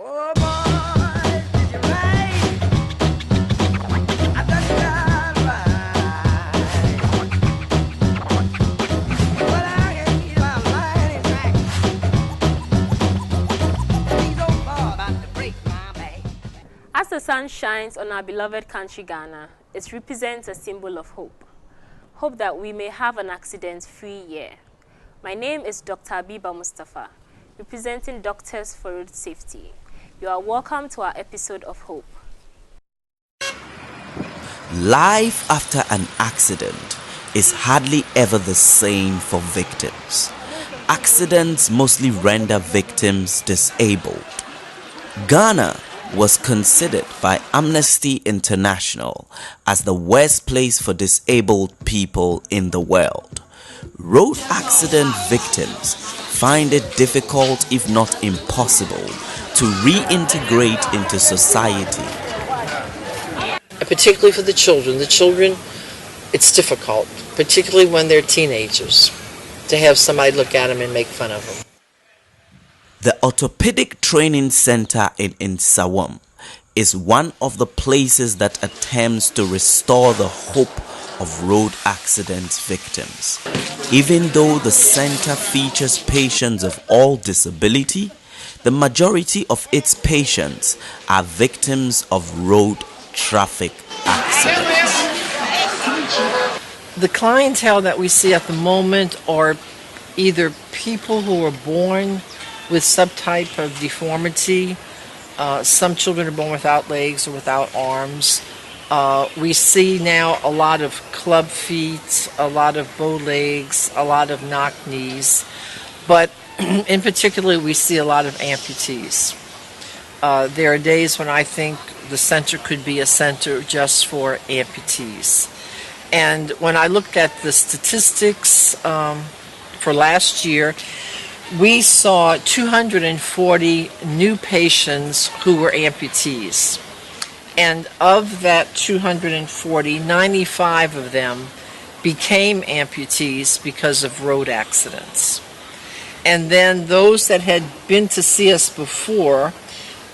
Oh boy, did you ride? I thought you got right. Well, I can hear my mind track. These old boys about to break my back. As the sun shines on our beloved country Ghana, it represents a symbol of hope. Hope that we may have an accident-free year. My name is Dr. Abiba Mustafa, representing Doctors for Road Safety. You are welcome to our episode of Hope. Life after an accident is hardly ever the same for victims. Accidents mostly render victims disabled. Ghana was considered by Amnesty International as the worst place for disabled people in the world. Road accident victims find it difficult, if not impossible, to reintegrate into society. Particularly for the children, it's difficult, particularly when they're teenagers, to have somebody look at them and make fun of them. The Orthopaedic Training Center in Nsawam is one of the places that attempts to restore the hope of road accident victims. Even though the center features patients of all disability, the majority of its patients are victims of road traffic accidents. The clientele that we see at the moment are either people who are born with some type of deformity. Some children are born without legs or without arms. We see now a lot of club feet, a lot of bow legs, a lot of knock knees, but in particular we see a lot of amputees. There are days when I think the center could be a center just for amputees. And when I looked at the statistics for last year, we saw 240 new patients who were amputees. And of that 240, 95 of them became amputees because of road accidents. And then those that had been to see us before,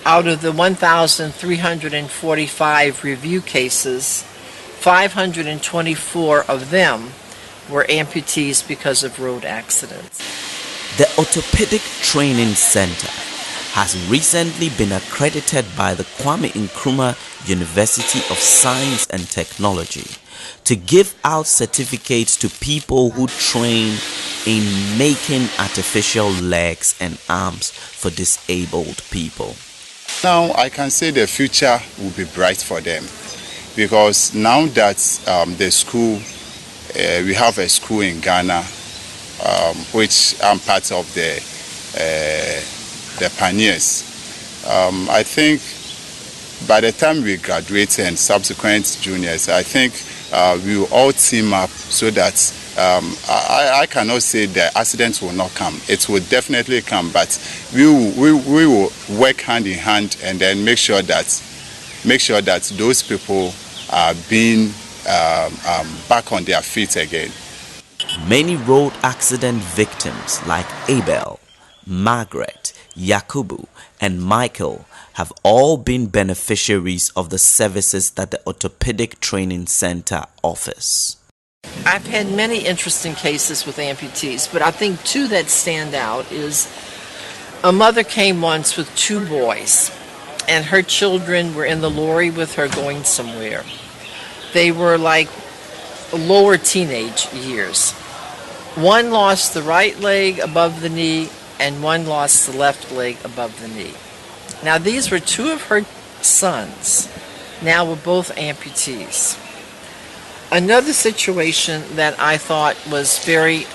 out of the 1,345 review cases, 524 of them were amputees because of road accidents. The Orthopaedic Training Center has recently been accredited by the Kwame Nkrumah University of Science and Technology to give out certificates to people who train in making artificial legs and arms for disabled people. Now I can say the future will be bright for them, because now that the school, we have a school in Ghana, which I'm part of the pioneers. I think by the time we graduate and subsequent juniors, I think we will all team up so that I cannot say the accidents will not come. It will definitely come, but we will work hand in hand and then make sure that those people are being back on their feet again. Many road accident victims like Abel, Margaret, Yakubu, and Michael have all been beneficiaries of the services that the Orthopaedic Training Center offers. I've had many interesting cases with amputees, but I think two that stand out is a mother came once with two boys, and her children were in the lorry with her going somewhere. They were like lower teenage years. One lost the right leg above the knee, and one lost the left leg above the knee. Now these were two of her sons. Now we're both amputees. Another situation that I thought was very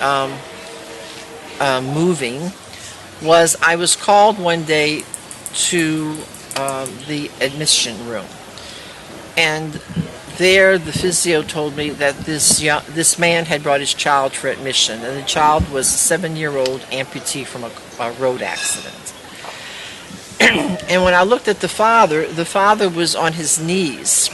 moving was I was called one day to the admission room, and there the physio told me that this man had brought his child for admission, and the child was a 7-year-old amputee from a road accident. And when I looked at the father was on his knees,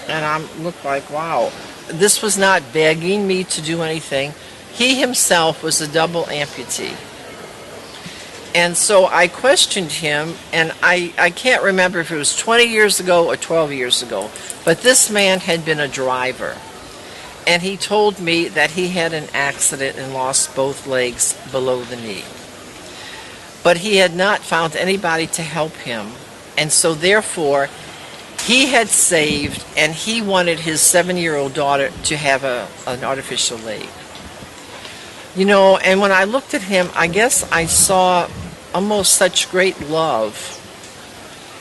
and I looked like, wow, this was not begging me to do anything. He himself was a double amputee. And so I questioned him, and I can't remember if it was 20 years ago or 12 years ago, but this man had been a driver. And he told me that he had an accident and lost both legs below the knee. But he had not found anybody to help him. And so therefore, he had saved, and he wanted his 7-year-old daughter to have an artificial leg. You know, and when I looked at him, I guess I saw almost such great love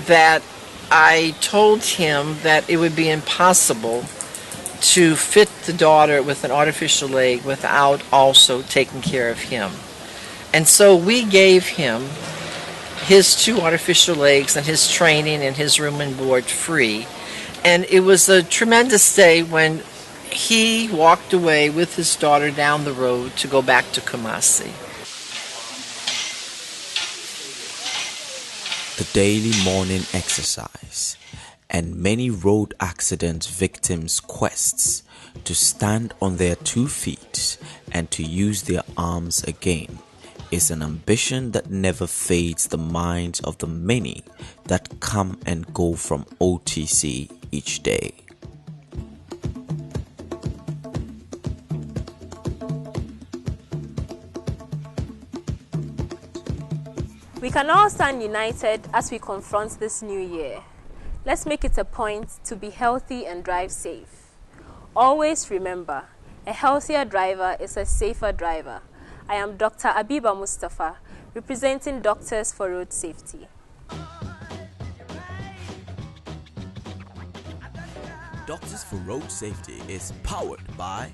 that I told him that it would be impossible to fit the daughter with an artificial leg without also taking care of him. And so we gave him his 2 artificial legs and his training and his room and board free. And it was a tremendous day when he walked away with his daughter down the road to go back to Kumasi. The daily morning exercise and many road accident victims' quests to stand on their 2 feet and to use their arms again is an ambition that never fades the minds of the many that come and go from OTC each day. We can all stand united as we confront this new year. Let's make it a point to be healthy and drive safe. Always remember, a healthier driver is a safer driver. I am Dr. Abiba Mustafa, representing Doctors for Road Safety. Doctors for Road Safety is powered by